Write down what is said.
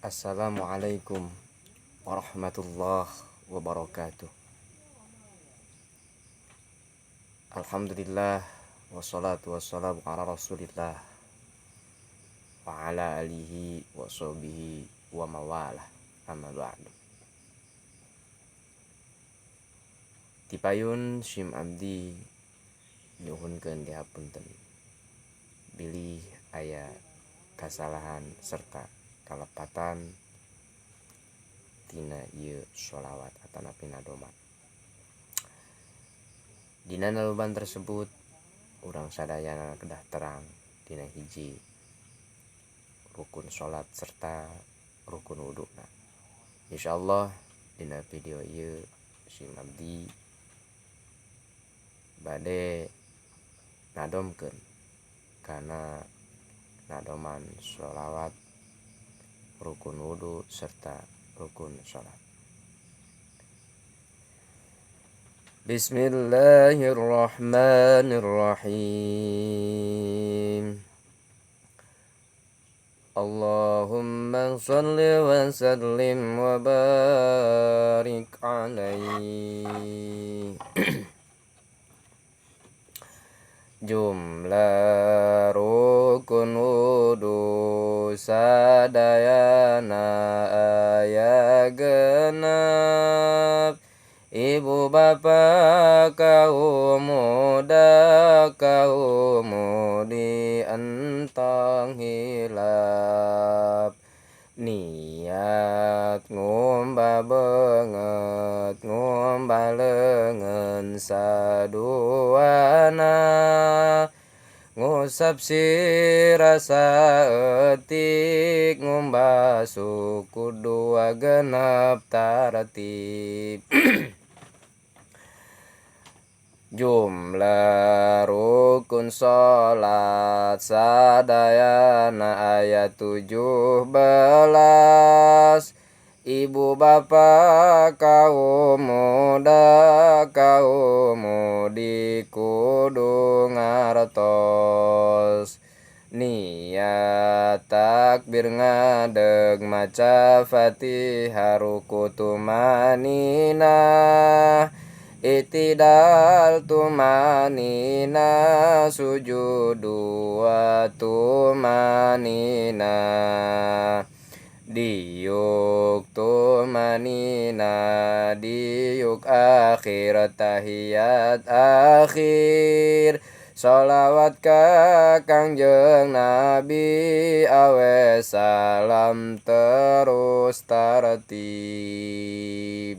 Assalamualaikum warahmatullahi wabarakatuh. Alhamdulillah wassalatu wassalamu ala rasulillah wa ala alihi wa sahbihi wa mawalah, amma ba'du. Tipayun sim abdi nyuhunkeun dihapunten bilih aya kasalahan serta kalepatan tina ieu sholawat atanapi nadoman. Dina nadoman tersebut urang sadayana kedah terang dina hiji rukun sholat serta rukun wuduna. Insyaallah dina video ieu sim abdi bade nadomkeun kana nadoman sholawat, rukun wudu serta rukun sholat. Bismillahirrahmanirrahim. Allahumma shalli wa sallim wa barik alaihi. Jumlah rukun wudu sadayana aya genep. Ibu bapa kaum muda kaum mudi entong hilap. Niat ngumbah beungeut ngumbah leungeun saduana. Ngusap sirah saeutik ngumbah suku dua genep tartib. Jumlah rukun sholat sadayana aya 17. Ibu bapa kaum muda kaum mudi kudu ngartos. Niat takbir ngadeg maca Fatihah ruku tumaninah. Itidal tumanina sujudu wa tumanina. Diuk tumanina diuk akhir tahiyat akhir. Sholawat ka Kangjeng Nabi awe salam terus tartib.